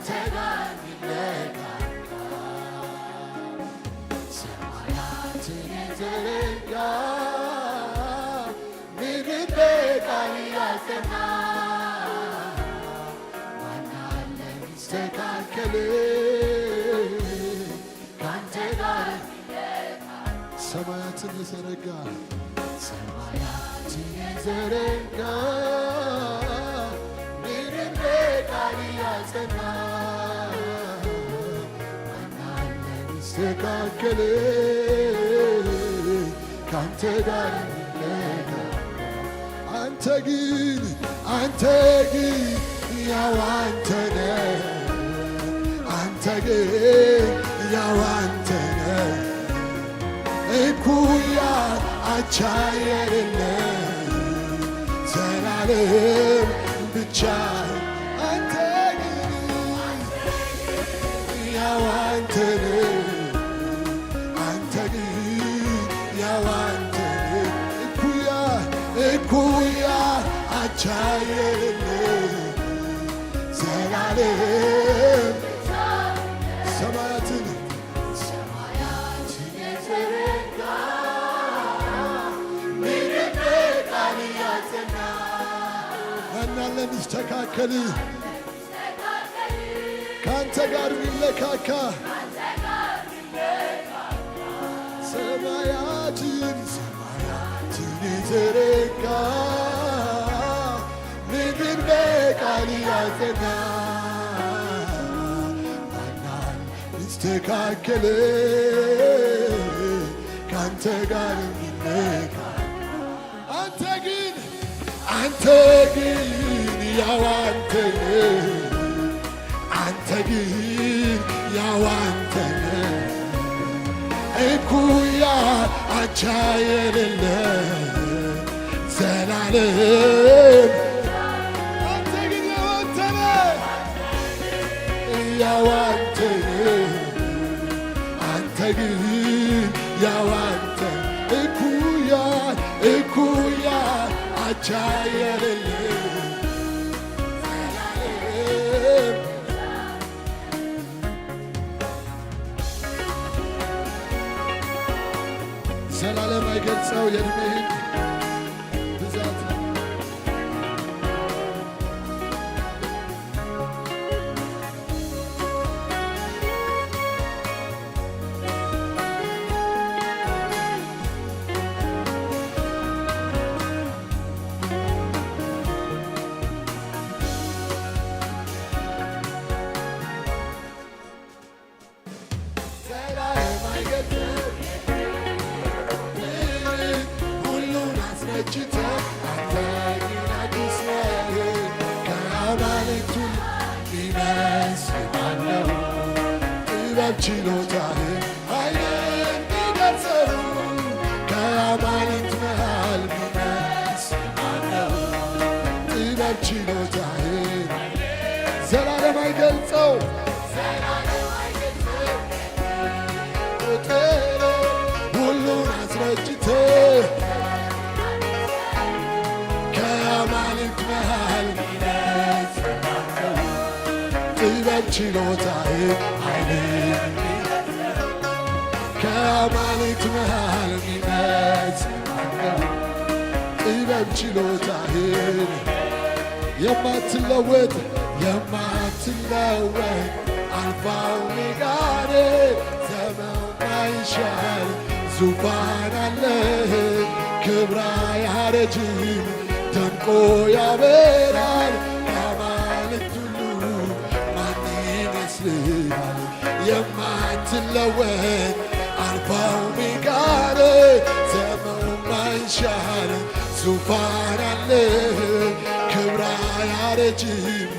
ካንተ ጋር ይለካ ሰማያትን የዘረጋ ምድርን በቃል ያጸና ማን አለ ሊስተካከል ካንተ ጋር ይለካ ሰማያትን የዘረጋ ሰማያትን የዘረጋ ምድርን በቃል ያጸና ማን አለ ሊስተካከል ካንተ ጋር ይለካ አንተ ግን ያው አንተ ነህ አንተ ግን ያው አንተ ነህ እኩያ አቻ የሌለህ ዘላለም ብቻ አንተ ግን ያው አንተ ነህ አንተ ግን ያው አንተ ነህ እኩያ አቻ የሌለህ ዘላለም ሰማያትን የዘረጋ ምድርን በቃል ያጸና ማን አለ ሊስተካከል ካንተ ጋር ቢለካካ ሰማያትን የዘረጋ ምድርን በቃል ያጸና ማን አለ ሊስተካከል ካንተ ጋር ይለካ አንተ ግን ያው አንተ ነህ አንተ ግን ያው አንተ ነህ እኩያ አቻ የሌለህ ዘላለም አንተ ግን ያው አንተ ነህ ያው አንተ ነህ አንተ ግን ያው አንተ እኩያ አቻ የሌለህ ዘላለም አይገልጸው የዕድሜህን ብዛት ችሎታህ ኃይልን ቢገልጸው ከአማልክት መሃል ቢመስል ማነው? ጥበብ ችሎታህ ዘላለም አይገልጸው ሁሉን አስረጭተህ ከአማልክት መሃል ቢመስል ማነው? ጥበብ ችሎታህ ከአማልክት መሃል የሚመስል ማነው? ጥበብ ችሎታህን የማትለወጥ አልፋ ኦሜጋ ዘመን ማይሻር ዙፋን አለህ ክብራ አያረጅም ደምቆ ያበራል ከአማልክት ሁሉ ማን ይመስልሃል? የማትለወጥ አልፋ ኦሜጋ ዘመን ማይሻር ዙፋን አለህ ክብራ አያረጅም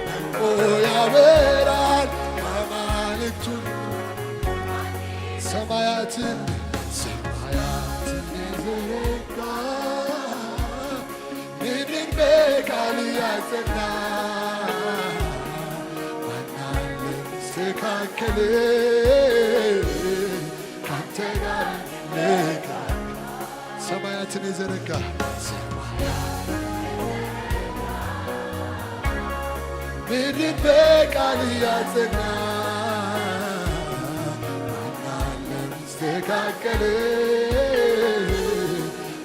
ደምቆ ያበራል ከአማልክት ሁሉ ሰማያትን የዘረጋ ምድርን በቃል ያጸና ማን አለ ሊስተካከል ካንተ ጋር ይለካ ሰማያትን የዘረጋ ምድርን በቃል ያጸና ማናለ ሚስተካከል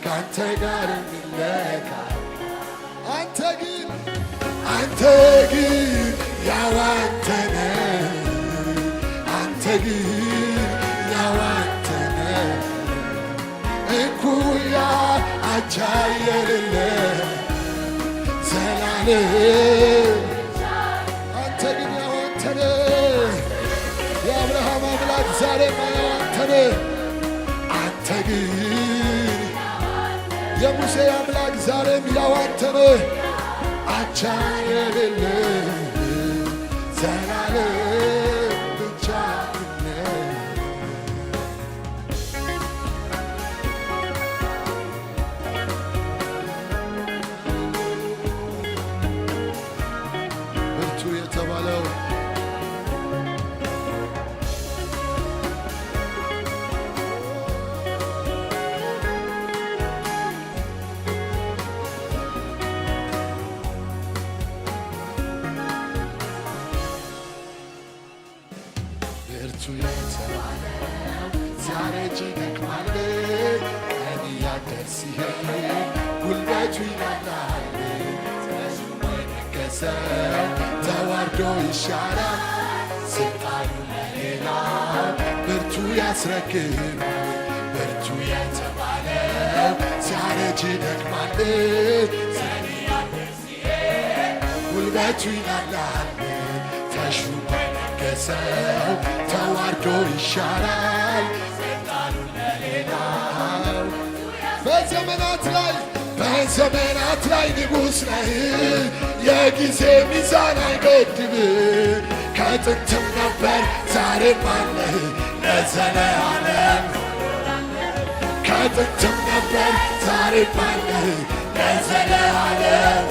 ካንተ ጋር የሚለካ አንተ ግን ያው አንተ ነህ አንተ ግን ያው አንተ ነህ እኩያ አቻ የሌለህ ዘላለም አንተ ግን ያው አንተ ነህ የአብርሃም አምላክ ዛሬም ያው አንተ ነህ አንተ ግን የሙሴ አምላክ ዛሬም ያው አንተ ነህ አቻ የሌለህ ዘላለም ብቻ ነህ ብርቱ የተባለው ብርቱ የተባለው ዛሬ እጅግ ደክሟል ቀን እያደር ሲሄድ ጉልበቱ ይላላል ነገሰው ተዋርዶ ይሻራል ስልጣኑ ለሌላ ብርቱ ያስረክባል ብርቱ የተባለው ዛሬ እጅግ ደክሟል ቀን እያደር ሲሄድ ጉልበቱ ይላላል ተሹሞ ነገሰው ተዋርዶ ይሻራል ስልጣኑ ለሌላው በዘመናት ላይ ንጉሥ ነህ የጊዜ ሚዛን አይገድብ ከጥንትም ነበር ዛሬም አለህ ለዘለዓለም ከጥንትም ነበር ዛሬም አለህ ለዘለዓለም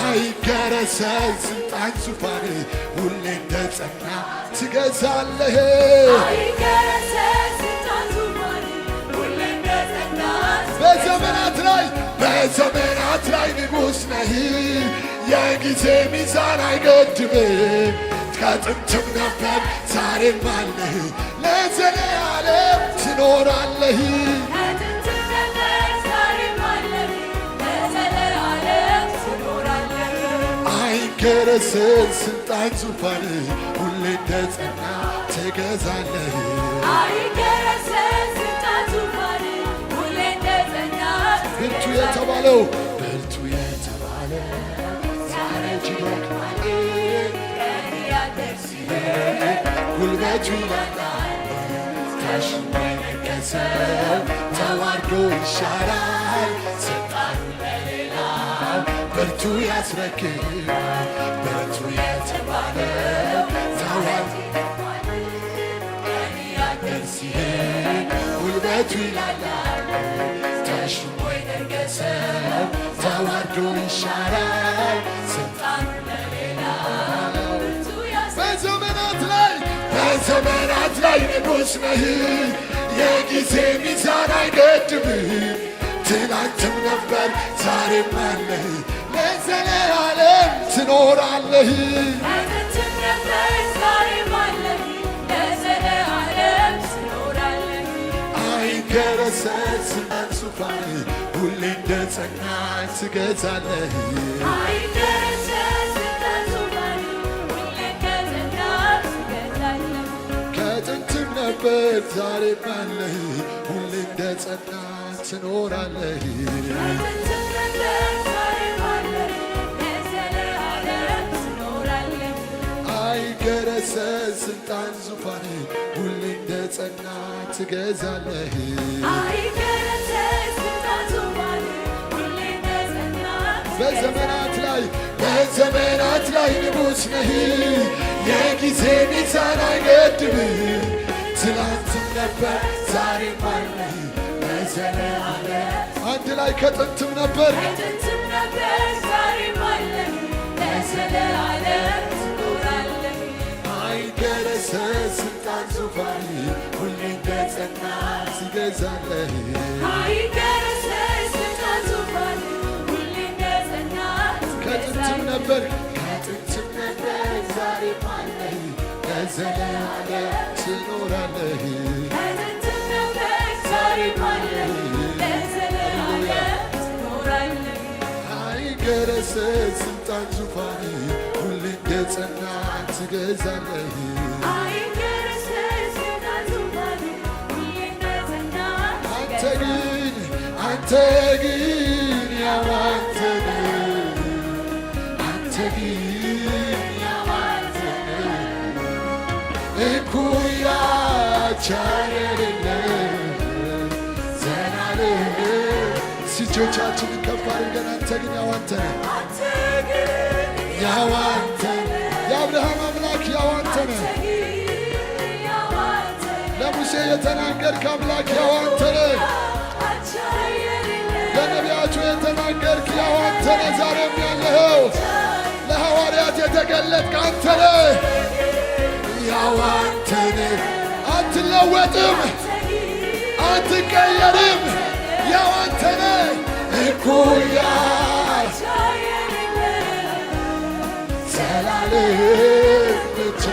አይገረሰስ ስልጣን ዙፋን ሁሌ እንደጸና ትገዛለህ አይገረሰስ ስልጣን ዙፋን ሁሌ እንደጸና በዘመናት ላይ ንጉሥ ነህ የጊዜ ሚዛን አይገድብም ከጥንትም ነበር ዛሬም አለህ ለዘለዓለም ትኖራለህ አይገረሰስ ስልጣን ዙፋን ሁሌ እንደጸና ትገዛለህ አይገረሰስ ስልጣን ዙፋን ሁሌ እንደጸና ብርቱ የተባለው ዛሬ እጅግ ደክሟል ቀን እያደር ሲሄድ ጉልበቱ ይላላል ተሹሞ ነገሰው ተዋርዶ ይሻራል ስልጣኑ ለሌላው ብርቱ ያስረክብ ብርቱ የተባለው ቀን እያደር ሲሄድ ጉልበቱ ይላላል ተሹሞ ነገሰው ተዋርዶ ይሻራል ስልጣኑ ለሌላው በዘመናት ላይ ንጉሥ ነህ የጊዜ ሚዛን አይገድብም ትናንትም ነበር ዛሬም አለህ ለዘለዓለም ትኖራለህ ትናንትም ነበር ዛሬም አለህ ለዘለዓለም ትኖራለህ አይገረሰስ ስልጣን ዙፋን ሁሌ እንደጸና ትገዛለህ አይገረሰስ ስልጣን ዙፋን ሁሌ እንደጸና ትገዛለህ ከጥንትም ነበር ዛሬም አለህ ሁሌ እንደጸና ትኖራለህ ከጥንትም ነበር ዛሬም አለህ ለዘለዓለም ትኖራለህ አይገረሰስ ስልጣን ዙፋን ሁሌ እንደጸና ትገዛለህ አይገረሰስ ስልጣን ዙፋን ሁሌ እንደጸና በዘመናት ላይ ንጉሥ ነህ የጊዜ ሚዛን አይገድብም ትናንትም ነበር ዛሬም አለህ ለዘለዓለም አንድ ላይ ከጥንትም ነበር ዛሬም አለህ ለዘለዓለም ትኖራለህ አይገረሰስ ስልጣን ዙፋን ሁሌ እንደጸና ትገዛለህ አይገረሰስ ስልጣን ዙፋን ሁሌ እንደጸና ከጥንትም ነበር ከጥንትም ነበር ዛሬም አለህ ለዘለዓለም ትኖራለህ ከጥንትም ነበር ዛሬም አለህ ለዘለዓለም ትኖራለህ አይገረሰስ ስልጣን ዙፋን ሁሌ እንደጸና ትገዛለህ አይገረሰስ ስልጣን ዙፋን ሁሌ እንደጸና አንተ ግን ያው አንተ ነህ አንተ ግን ያው አንተ ነህ እኩያ አቻ የሌለህ ዘላለም እጆቻችንን ከፍ አድርገን አንተ ግን ያው አንተ ነህ ያው አንተ የአብርሃም አምላክ ያው አንተ ነህ ለሙሴ የተናገርክ አምላክ ያው አንተ ነህ ለነቢያቱ የተናገርክ ያው አንተ ነህ ዛሬም ያለኸው ለሐዋርያት የተገለጥክ አንተ ነህ ያው አንተ ነህ አትለወጥም አትቀየርም ያው አንተ ነህ እኩያ ዘላለም ብቻ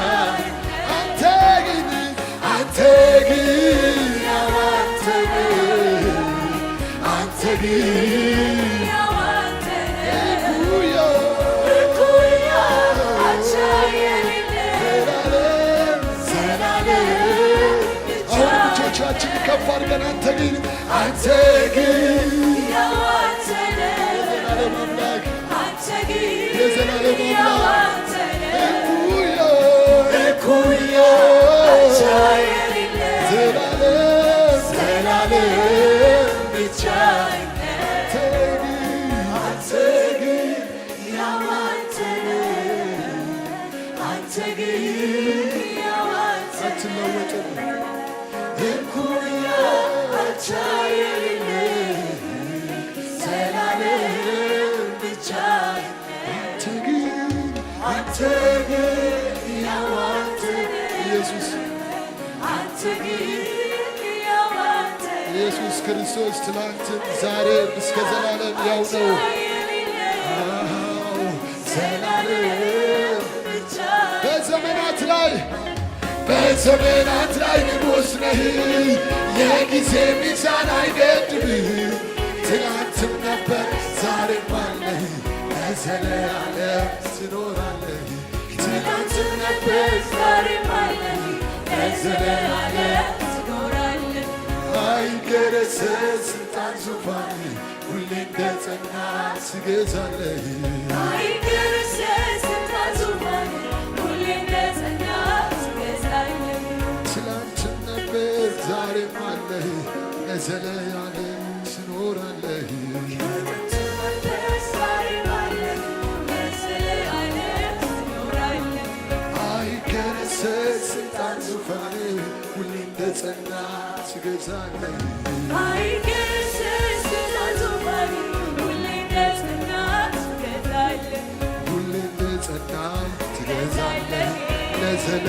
አንተ ግን ያው አንተ ነህ አንተ ግን ያው አንተ ነህ እኩያ አቻ የሌለህ ዘላለም አሁን እጆቻችን ከፍ አድርገን አንተ ግን ያው አንተ ነህ የዘላለም አምላክ አንተ ግን የዘላለም ያው አምላክ አንተ ነህ እኩያ አቻ የሌለህ ዘላለም ብቻ አንተ ግን ያው አንተ ነህ አንተ ግን ያው አንተ አትለወጥም እኩያ አቻ የሌለህ ዘላለም ብቻ አንተ ግን ያው አንተ ነህ ኢየሱስ አንተ ግን ያው አንተ ኢየሱስ ክርስቶስ ትላንትም ዛሬም እስከ ዘላለም ያው ነው። አዎ ዘላለም በዘመናት ላይ ንጉሥ ነህ። የጊዜ ሚዛን አይገድብህ። ትላንትም ነበር ዛሬም አለህ ለዘላለም ትኖራለህ። ትናንትም ነበር ዛሬም አለህ ለዘለዓለም ትኖራለህ አይገረሰስ ስልጣን ዙፋን ሁሌ እንደጸና ትገዛለህ። አይገረሰስ ስልጣን ዙፋን ሁሌ እንደጸና ትገዛለህ ትላንትም ነበር ዛሬም አለህ ለዘለዓለም ትኖራለህ። ትናንትም ነበር ዛሬም አለህ ለዘለዓለም ትኖራለህ አይገረሰስ ስልጣን ዙፋን ሁሌ እንደጸና ትገዛለህ። አይገረሰስ ስልጣን ዙፋን ሁሌ እንደጸና ትገዛለህ ሁሌ እንደጸና ትገዛለህ ለዘለ